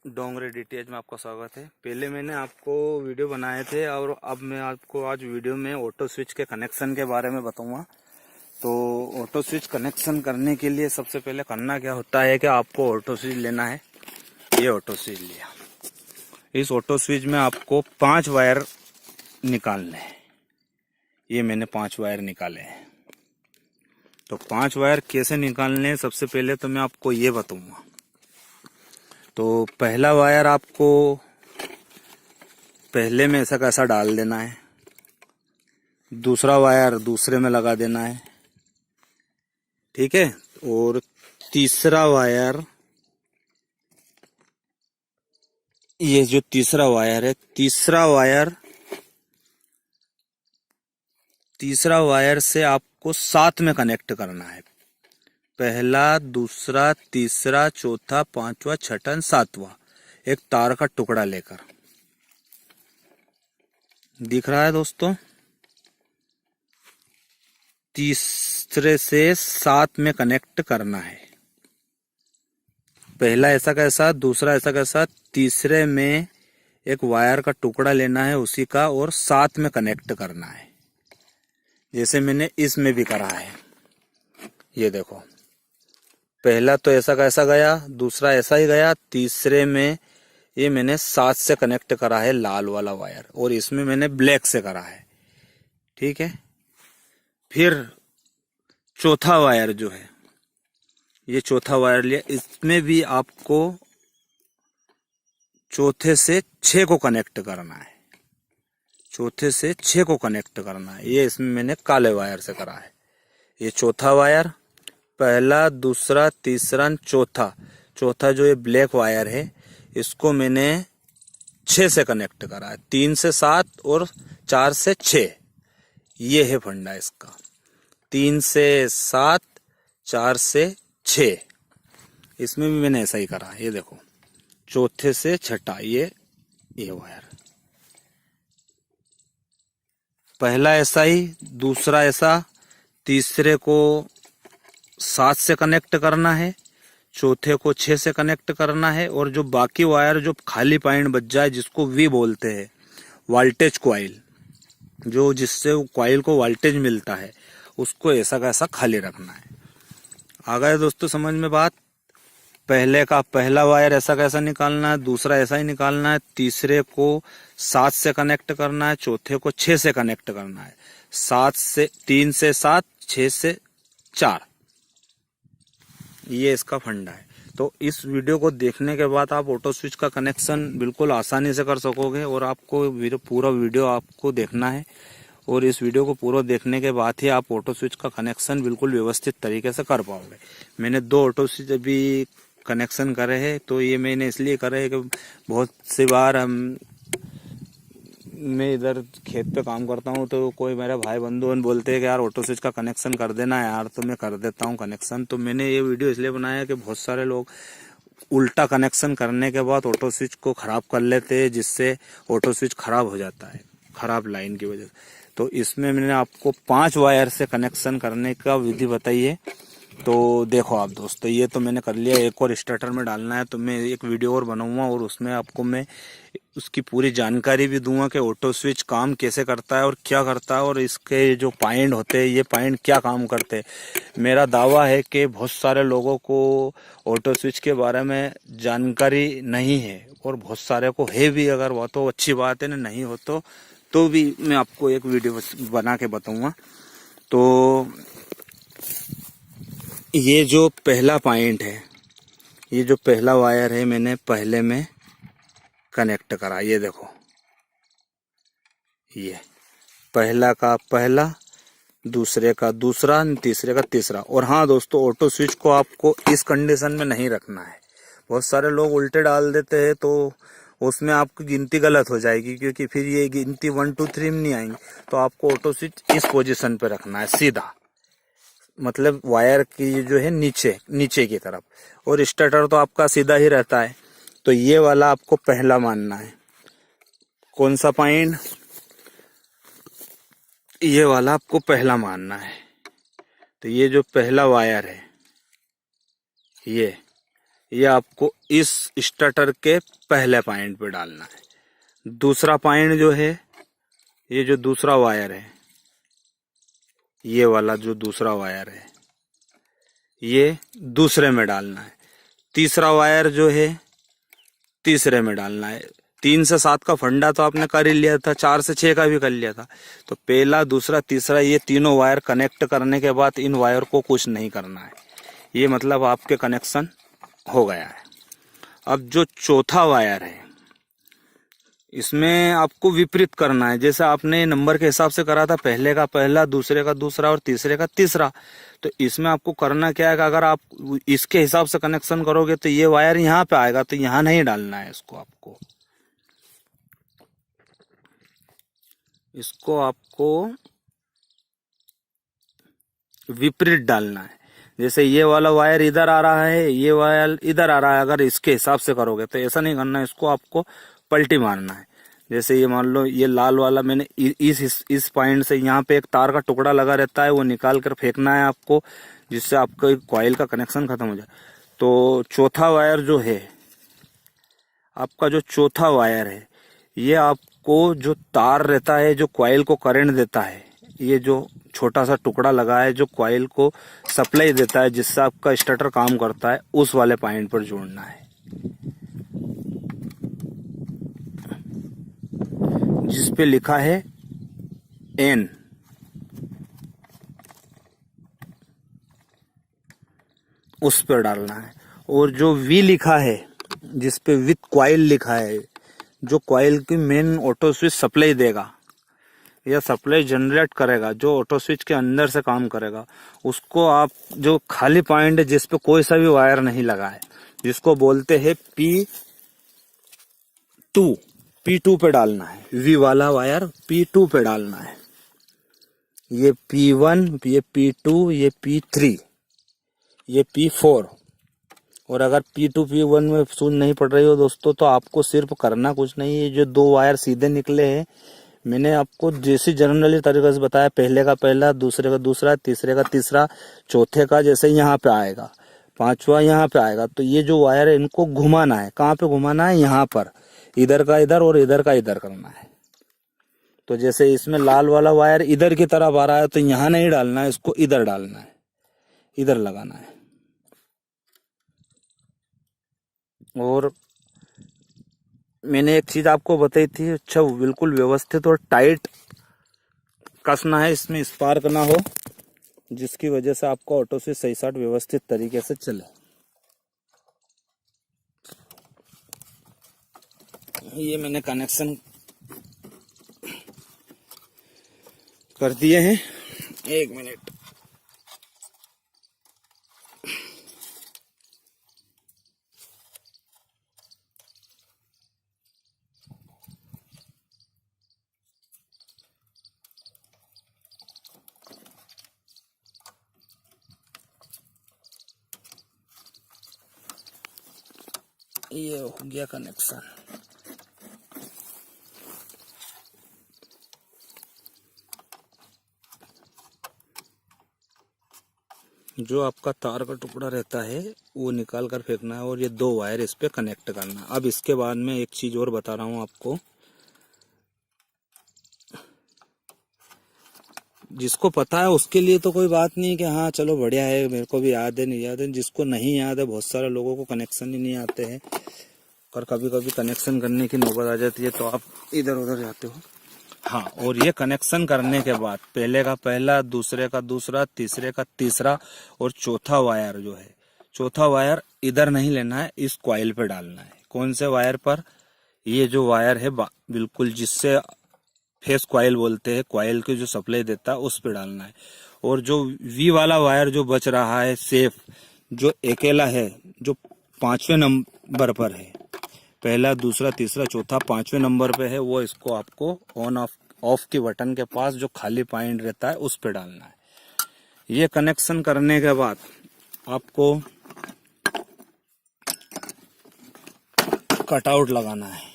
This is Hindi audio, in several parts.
डोंगरे डीटीएच में आपका स्वागत है। पहले मैंने आपको वीडियो बनाए थे और अब मैं आपको आज वीडियो में ऑटो स्विच के कनेक्शन के बारे में बताऊंगा। तो ऑटो स्विच कनेक्शन करने के लिए सबसे पहले करना क्या होता है कि आपको ऑटो स्विच लेना है। ये ऑटो स्विच लिया। इस ऑटो स्विच में आपको 5 वायर निकालने हैं। ये मैंने 5 वायर निकाले हैं। तो 5 वायर कैसे निकालने हैं, सबसे पहले तो मैं आपको ये बताऊंगा। तो पहला वायर आपको पहले में ऐसा कैसा डाल देना है, दूसरा वायर दूसरे में लगा देना है, ठीक है। और तीसरा वायर, ये जो तीसरा वायर है, तीसरा वायर से आपको साथ में कनेक्ट करना है। पहला, दूसरा, तीसरा, चौथा, पांचवा, छठा, सातवां, एक तार का टुकड़ा लेकर। दिख रहा है दोस्तों? तीसरे से 7 में कनेक्ट करना है। पहला ऐसा कैसा, दूसरा ऐसा कैसा, तीसरे में एक वायर का टुकड़ा लेना है उसी का और 7 में कनेक्ट करना है, जैसे मैंने इसमें भी करा है। ये देखो, पहला तो ऐसा कैसा गया, दूसरा ऐसा ही गया, तीसरे में ये मैंने 7 से कनेक्ट करा है लाल वाला वायर, और इसमें मैंने ब्लैक से करा है, ठीक है। फिर चौथा वायर जो है, ये चौथा वायर लिया, इसमें भी आपको चौथे से 6 को कनेक्ट करना है। चौथे से 6 को कनेक्ट करना है। ये इसमें मैंने काले वायर से करा है। ये चौथा वायर, पहला, दूसरा, तीसरा, चौथा जो ये ब्लैक वायर है, इसको मैंने 6 से कनेक्ट करा है। 3 से 7 और 4 से 6, ये है फंडा इसका। 3 से 7, 4 से 6, इसमें भी मैंने ऐसा ही करा। ये देखो, चौथे से छठा, ये वायर, पहला ऐसा ही, दूसरा ऐसा, तीसरे को 7 से कनेक्ट करना है, चौथे को 6 से कनेक्ट करना है, और जो बाकी वायर जो खाली पॉइंट बच जाए, जिसको वी बोलते हैं, वोल्टेज कॉइल, जो जिससे कॉइल को वोल्टेज मिलता है, उसको ऐसा का ऐसा खाली रखना है। आ गए दोस्तों समझ में बात? पहले का पहला वायर ऐसा कैसा निकालना है, दूसरा ऐसा ही निकालना है, तीसरे को 7 से कनेक्ट करना है, चौथे को 6 से कनेक्ट करना है, 3 से 7, 6 से 4, ये इसका फंडा है। तो इस वीडियो को देखने के बाद आप ऑटो स्विच का कनेक्शन बिल्कुल आसानी से कर सकोगे, और आपको पूरा वीडियो आपको देखना है, और इस वीडियो को पूरा देखने के बाद ही आप ऑटो स्विच का कनेक्शन बिल्कुल व्यवस्थित तरीके से कर पाओगे। मैंने 2 ऑटो स्विच अभी कनेक्शन करे हैं, तो ये मैंने इसलिए करे है कि बहुत सी बार मैं इधर खेत पे काम करता हूँ, तो कोई मेरा भाई बंधु बोलते हैं कि यार ऑटो स्विच का कनेक्शन कर देना यार, तो मैं कर देता हूँ कनेक्शन। तो मैंने ये वीडियो इसलिए बनाया कि बहुत सारे लोग उल्टा कनेक्शन करने के बाद ऑटो स्विच को खराब कर लेते हैं, जिससे ऑटो स्विच खराब हो जाता है, खराब लाइन की वजह से। तो इसमें मैंने आपको 5 वायर से कनेक्शन करने का विधि बताई है। तो देखो आप दोस्तों, ये तो मैंने कर लिया। एक और स्टार्टर में डालना है, तो मैं एक वीडियो और बनाऊंगा, और उसमें आपको मैं उसकी पूरी जानकारी भी दूंगा कि ऑटो स्विच काम कैसे करता है और क्या करता है, और इसके जो पॉइंट होते हैं, ये पॉइंट क्या काम करते हैं। मेरा दावा है कि बहुत सारे लोगों को ऑटो स्विच के बारे में जानकारी नहीं है, और बहुत सारे को है भी। अगर वो तो अच्छी बात है ना, नहीं हो तो भी मैं आपको एक वीडियो बना के बताऊंगा। तो ये जो पहला पॉइंट है, ये जो पहला वायर है, मैंने पहले में कनेक्ट करा। ये देखो, ये पहला का पहला, दूसरे का दूसरा, तीसरे का तीसरा। और हाँ दोस्तों, ऑटो स्विच को आपको इस कंडीशन में नहीं रखना है। बहुत सारे लोग उल्टे डाल देते हैं, तो उसमें आपकी गिनती गलत हो जाएगी, क्योंकि फिर ये गिनती 1 2 3 में नहीं आएंगी। तो आपको ऑटो स्विच इस पोजीशन पे रखना है, सीधा, मतलब वायर की जो है नीचे की तरफ, और स्टार्टर तो आपका सीधा ही रहता है। तो ये वाला आपको पहला मानना है। कौन सा पॉइंट? ये वाला आपको पहला मानना है। तो ये जो पहला वायर है, ये ये आपको इस स्टार्टर के पहले पॉइंट पे डालना है। दूसरा पॉइंट जो है, ये जो दूसरा वायर है, ये वाला जो दूसरा वायर है, ये दूसरे में डालना है। तीसरा वायर जो है, तीसरे में डालना है। 3 से 7 का फंडा तो आपने कर ही लिया था, 4 से 6 का भी कर लिया था। तो पहला, दूसरा, तीसरा, ये तीनों वायर कनेक्ट करने के बाद इन वायर को कुछ नहीं करना है। ये मतलब आपके कनेक्शन हो गया है। अब जो चौथा वायर है, इसमें आपको विपरीत करना है। जैसे आपने नंबर के हिसाब से करा था, पहले का पहला, दूसरे का दूसरा और तीसरे का तीसरा, तो इसमें आपको करना क्या है कि अगर आप इसके हिसाब से कनेक्शन करोगे तो ये वायर यहाँ पे आएगा, तो यहाँ नहीं डालना है इसको आपको विपरीत डालना है। जैसे ये वाला वायर इधर आ रहा है, ये वायर इधर आ रहा है, अगर इसके हिसाब से करोगे तो ऐसा नहीं करना है, इसको आपको पलटी मारना है। जैसे ये मान लो ये लाल वाला मैंने इस पॉइंट से, यहाँ पे एक तार का टुकड़ा लगा रहता है, वो निकाल कर फेंकना है आपको, जिससे आपका कॉइल का कनेक्शन खत्म हो जाए। तो चौथा वायर जो है आपका, जो चौथा वायर है, ये आपको जो तार रहता है जो कॉइल को करंट देता है, ये जो छोटा सा टुकड़ा लगा है जो कॉइल को सप्लाई देता है, जिससे आपका स्टार्टर काम करता है, उस वाले पॉइंट पर जोड़ना है, जिस पे लिखा है N। उस पर डालना है। और जो V लिखा है, जिस पे विथ कॉइल लिखा है, जो कॉइल की मेन ऑटो स्विच सप्लाई देगा या सप्लाई जनरेट करेगा, जो ऑटो स्विच के अंदर से काम करेगा, उसको आप, जो खाली पॉइंट है जिस पे कोई सा भी वायर नहीं लगा है, जिसको बोलते हैं P2 पे डालना है। V वाला वायर P2 पे डालना है। ये P1, ये P2, ये P3, ये P4। और अगर P2 P1 में सूझ नहीं पड़ रही हो दोस्तों, तो आपको सिर्फ करना कुछ नहीं है। जो 2 वायर सीधे निकले हैं, मैंने आपको जैसे जनरली तरीके से बताया, पहले का पहला, दूसरे का दूसरा, तीसरे का तीसरा, चौथे का जैसे यहाँ पे आएगा, पांचवा यहाँ पे आएगा, तो ये जो वायर है इनको घुमाना है। कहाँ पे घुमाना है? यहाँ पर। इधर का इधर और इधर का इधर करना है। तो जैसे इसमें लाल वाला वायर इधर की तरफ आ रहा है, तो यहाँ नहीं डालना है, इसको इधर डालना है, इधर लगाना है। और मैंने एक चीज आपको बताई थी, अच्छा बिल्कुल व्यवस्थित और टाइट कसना है, इसमें स्पार्क ना हो, जिसकी वजह से आपका ऑटो से सही साट व्यवस्थित तरीके से चले। ये मैंने कनेक्शन कर दिए हैं। 1 मिनट। ये हो गया कनेक्शन। जो आपका तार का टुकड़ा रहता है वो निकाल कर फेंकना है, और ये 2 वायर इस पे कनेक्ट करना है। अब इसके बाद में एक चीज और बता रहा हूँ आपको। जिसको पता है उसके लिए तो कोई बात नहीं कि हाँ चलो बढ़िया है, मेरे को भी याद है, नहीं याद है। जिसको नहीं याद है, बहुत सारे लोगों को कनेक्शन ही नहीं आते हैं, और कभी कभी कनेक्शन करने की नौबत आ जाती है तो आप इधर उधर जाते हो। हाँ, और ये कनेक्शन करने के बाद पहले का पहला, दूसरे का दूसरा, तीसरे का तीसरा और चौथा वायर जो है, चौथा वायर इधर नहीं लेना है, इस कॉइल पे डालना है। कौन से वायर पर? ये जो वायर है बिल्कुल, जिससे फेस कॉइल बोलते हैं, कॉइल की जो सप्लाई देता है, उस पे डालना है। और जो वी वाला वायर जो बच रहा है सेफ, जो अकेला है, जो 5वें नंबर पर है, पहला, दूसरा, तीसरा, चौथा, 5वें नंबर पे है, वो इसको आपको ऑन ऑफ के बटन के पास जो खाली पॉइंट रहता है उस पे डालना है। ये कनेक्शन करने के बाद आपको कटआउट लगाना है।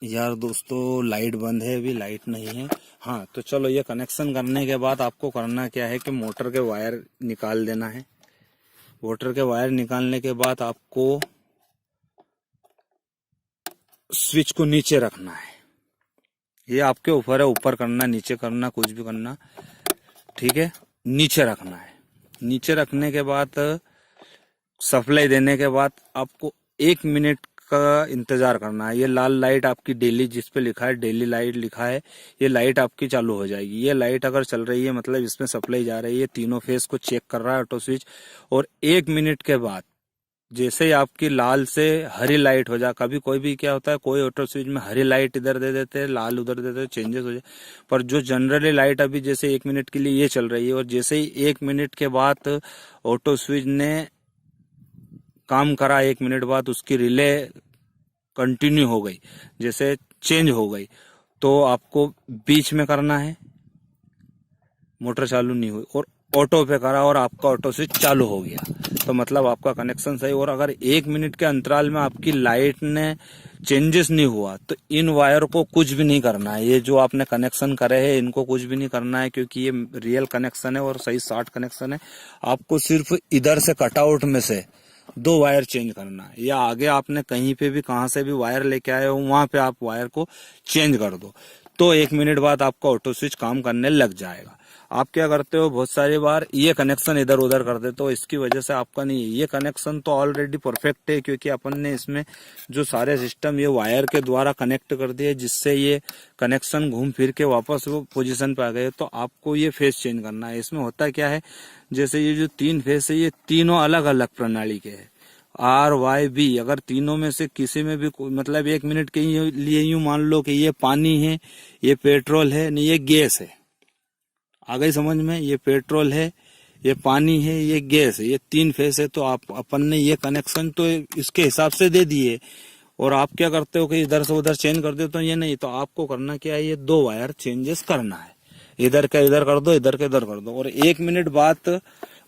यार दोस्तों, लाइट बंद है, अभी लाइट नहीं है, हाँ, तो चलो ये कनेक्शन करने के बाद आपको करना क्या है कि मोटर के वायर निकाल देना है। मोटर के वायर निकालने के बाद आपको स्विच को नीचे रखना है। ये आपके ऊपर है, ऊपर करना, नीचे करना, कुछ भी करना, ठीक है। नीचे रखना है। नीचे रखने के बाद सप्लाई देने के बाद आपको 1 मिनट का इंतजार करना है। ये लाल लाइट आपकी डेली, जिस पे लिखा है डेली लाइट लिखा है, ये लाइट आपकी चालू हो जाएगी। ये लाइट अगर चल रही है मतलब इसमें सप्लाई जा रही है, तीनों फेस को चेक कर रहा है ऑटो स्विच। और 1 मिनट के बाद जैसे ही आपकी लाल से हरी लाइट हो जाए, कभी कोई भी क्या होता है, कोई ऑटो स्विच में हरी लाइट इधर दे देते हैं, लाल उधर दे देते हैं, चेंजेस हो जाए। पर जो जनरली लाइट अभी जैसे 1 मिनट के लिए ये चल रही है, और जैसे ही 1 मिनट के बाद ऑटो स्विच ने काम करा, 1 मिनट बाद उसकी रिले कंटिन्यू हो गई, जैसे चेंज हो गई, तो आपको बीच में करना है, मोटर चालू नहीं हुई, और ऑटो पे करा और आपका ऑटो स्विच चालू हो गया, तो मतलब आपका कनेक्शन सही। और अगर 1 मिनट के अंतराल में आपकी लाइट ने चेंजेस नहीं हुआ तो इन वायर को कुछ भी नहीं करना है। ये जो आपने कनेक्शन करे हैं इनको कुछ भी नहीं करना है, क्योंकि ये रियल कनेक्शन है और सही शॉर्ट कनेक्शन है। आपको सिर्फ इधर से कटआउट में से 2 वायर चेंज करना है, या आगे आपने कहीं पे भी कहां से भी वायर लेके आए हो वहां पे आप वायर को चेंज कर दो, तो 1 मिनट बाद आपका ऑटो स्विच काम करने लग जाएगा। आप क्या करते हो, बहुत सारी बार ये कनेक्शन इधर उधर कर देते हो, इसकी वजह से आपका नहीं है। ये कनेक्शन तो ऑलरेडी परफेक्ट है, क्योंकि अपन ने इसमें जो सारे सिस्टम ये वायर के द्वारा कनेक्ट कर दिए, जिससे ये कनेक्शन घूम फिर के वापस वो पोजीशन पे आ गए। तो आपको ये फेस चेंज करना है। इसमें होता क्या है, जैसे ये जो 3 फेस है ये तीनों अलग अलग प्रणाली के है, RYB। अगर तीनों में से किसी में भी मतलब 1 मिनट के लिए यूं मान लो कि ये पानी है, ये पेट्रोल है, नहीं ये गैस है, आ गई समझ में, ये पेट्रोल है, ये पानी है, ये गैस है, ये 3 फेस है। तो आप अपन ने ये कनेक्शन तो इसके हिसाब से दे दिए, और आप क्या करते हो कि इधर से उधर चेंज कर देते हो, ये नहीं। तो आपको करना क्या है, ये 2 वायर चेंजेस करना है, इधर का इधर कर दो, इधर का इधर कर दो, और 1 मिनट बाद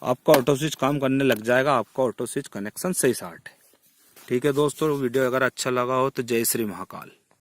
आपका ऑटो स्विच काम करने लग जाएगा। आपका ऑटो स्विच कनेक्शन सही शॉर्ट है। ठीक है दोस्तों, वीडियो अगर अच्छा लगा हो तो जय श्री महाकाल।